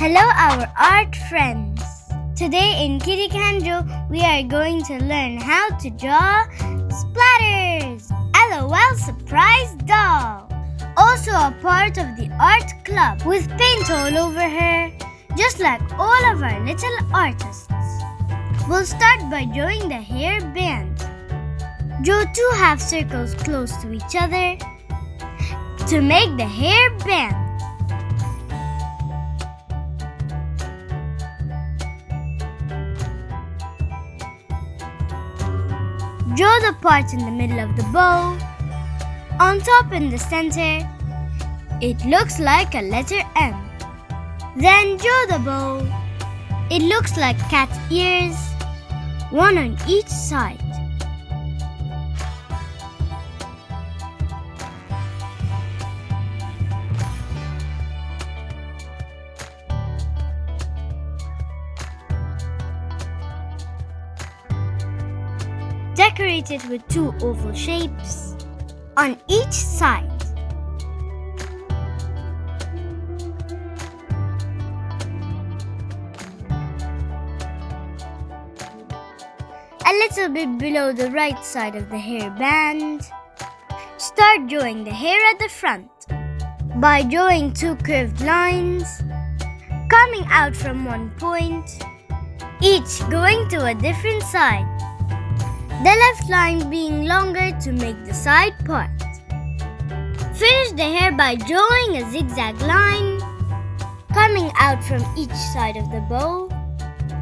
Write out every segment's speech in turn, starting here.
Hello, our art friends! Today in Kiddy Kanjo, we are going to learn how to draw Splatters! LOL Surprise Doll! Also a part of the art club with paint all over her, just like all of our little artists. We'll start by drawing the hair band. Draw two half circles close to each other to make the hair band. Draw the part in the middle of the bow. On top in the center, it looks like a letter M. Then draw the bow. It looks like cat ears, one on each side. Decorate it with two oval shapes on each side. A little bit below the right side of the hair band, start drawing the hair at the front by drawing two curved lines coming out from one point, each going to a different side. The left line being longer to make the side part. Finish the hair by drawing a zigzag line coming out from each side of the bow,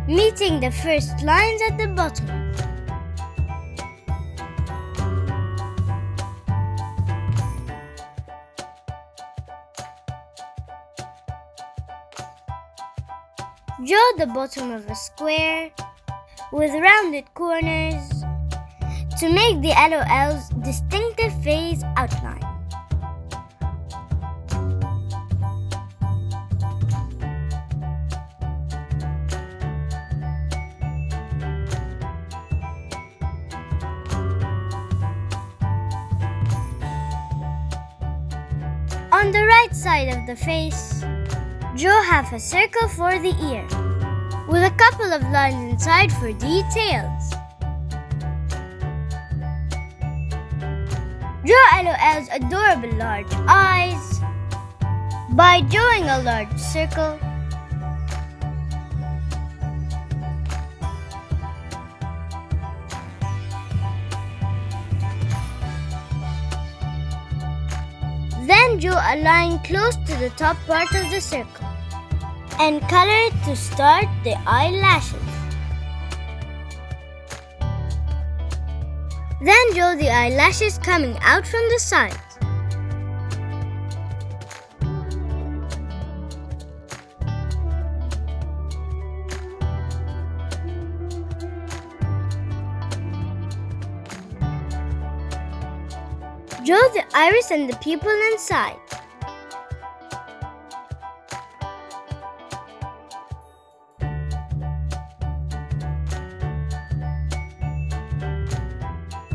meeting the first lines at the bottom. Draw the bottom of a square with rounded corners to make the LOL's distinctive face outline. On the right side of the face, draw half a circle for the ear, with a couple of lines inside for details. Draw LOL's adorable large eyes by drawing a large circle. Then draw a line close to the top part of the circle and color it to start the eyelashes. Then draw the eyelashes coming out from the sides. Draw the iris and the pupil inside.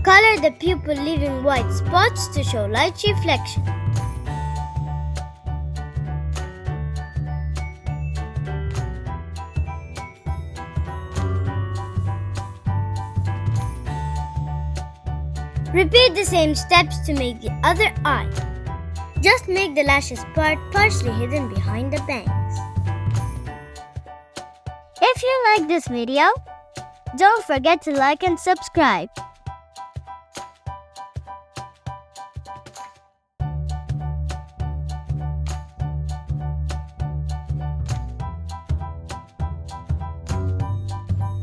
Color the pupil, leaving white spots to show light reflection. Repeat the same steps to make the other eye. Just make the lashes part partially hidden behind the bangs. If you like this video, don't forget to like and subscribe.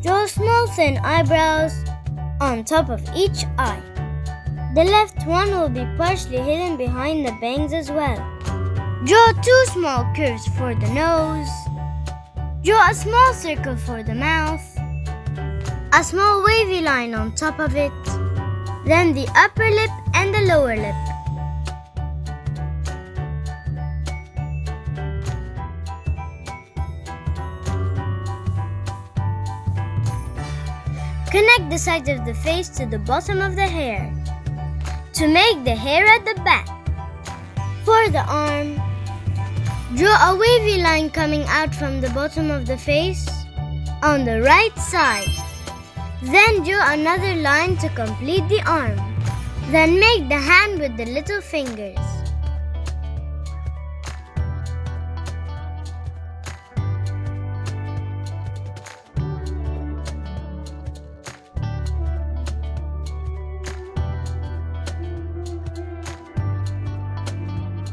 Draw small thin eyebrows on top of each eye. The left one will be partially hidden behind the bangs as well. Draw two small curves for the nose. Draw a small circle for the mouth. A small wavy line on top of it. Then the upper lip and the lower lip. Connect the sides of the face to the bottom of the hair to make the hair at the back. For the arm, Draw a wavy line coming out from the bottom of the face on the right side. Then draw another line to complete the arm. Then make the hand with the little fingers.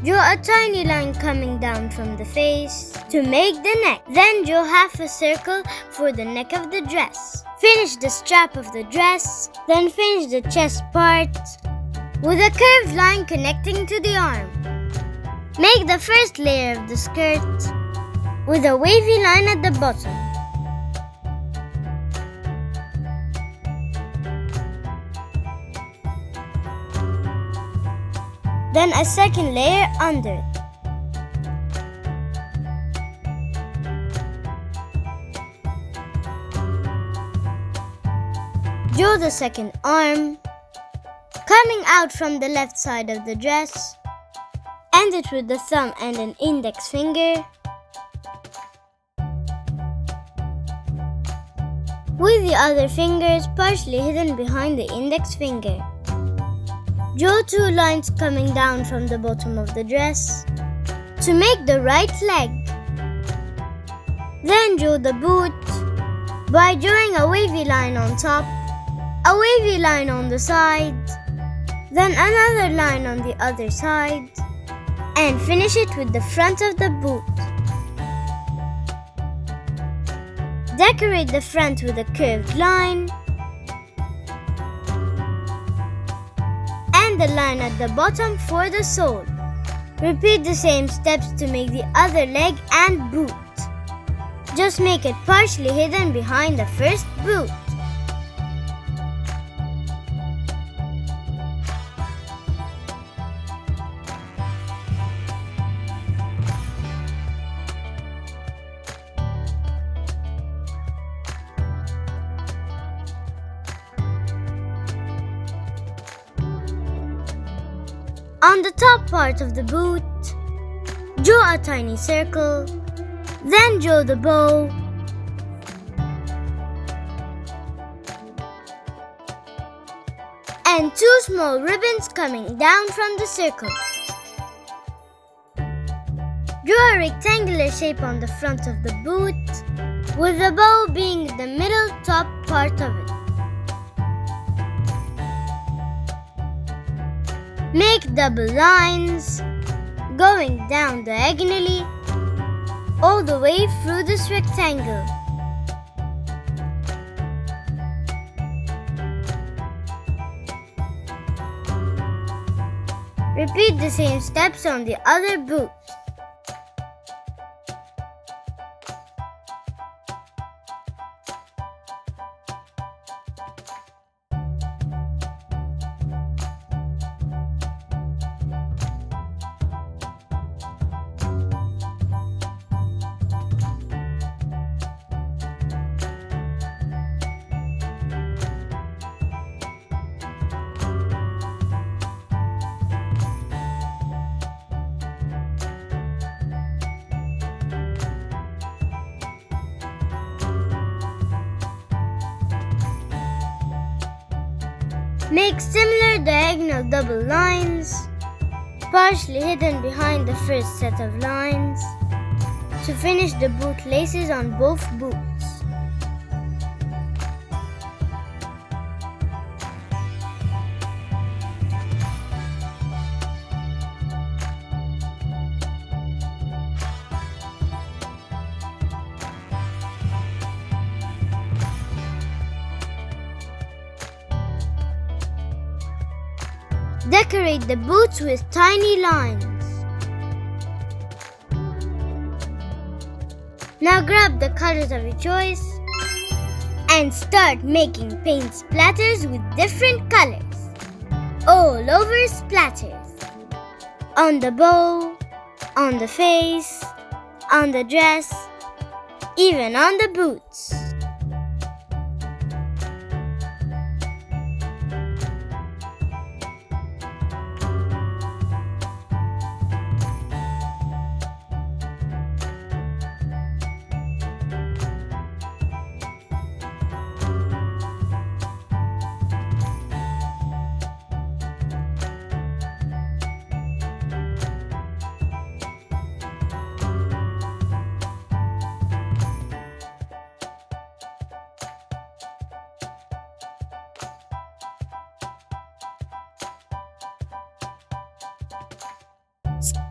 Draw a tiny line coming down from the face to make the neck. Then draw half a circle for the neck of the dress. Finish the strap of the dress, then finish the chest part with a curved line connecting to the arm. Make the first layer of the skirt with a wavy line at the bottom. Then a second layer under it. Draw the second arm, coming out from the left side of the dress. End it with the thumb and an index finger. With the other fingers partially hidden behind the index finger. Draw two lines coming down from the bottom of the dress to make the right leg. Then draw the boot by drawing a wavy line on top, a wavy line on the side, then another line on the other side, and finish it with the front of the boot. Decorate the front with a curved line and the line at the bottom for the sole. Repeat the same steps to make the other leg and boot. Just make it partially hidden behind the first boot. On the top part of the boot, draw a tiny circle, then draw the bow, and two small ribbons coming down from the circle. Draw a rectangular shape on the front of the boot, with the bow being the middle top part of it. Make double lines going down diagonally all the way through this rectangle. Repeat the same steps on the other boot. Make similar diagonal double lines, partially hidden behind the first set of lines, to finish the boot laces on both boots. Decorate the boots with tiny lines. Now grab the colors of your choice and start making paint splatters with different colors all over Splatters. On the bow, on the face, on the dress, even on the boots.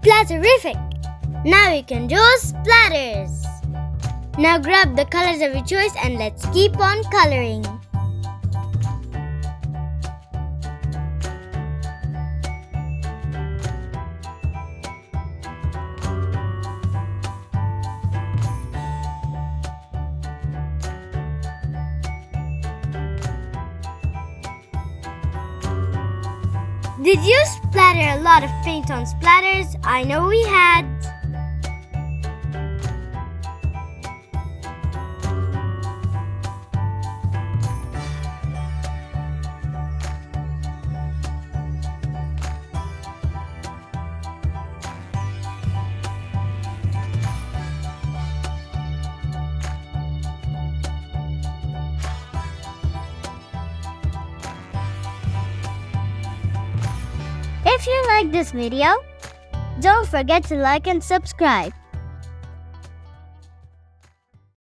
Splatterific! Now you can draw splatters! Now grab the colors of your choice and let's keep on coloring. Did you splatter a lot of paint on Splatters? I know we had. If you like this video, don't forget to like and subscribe.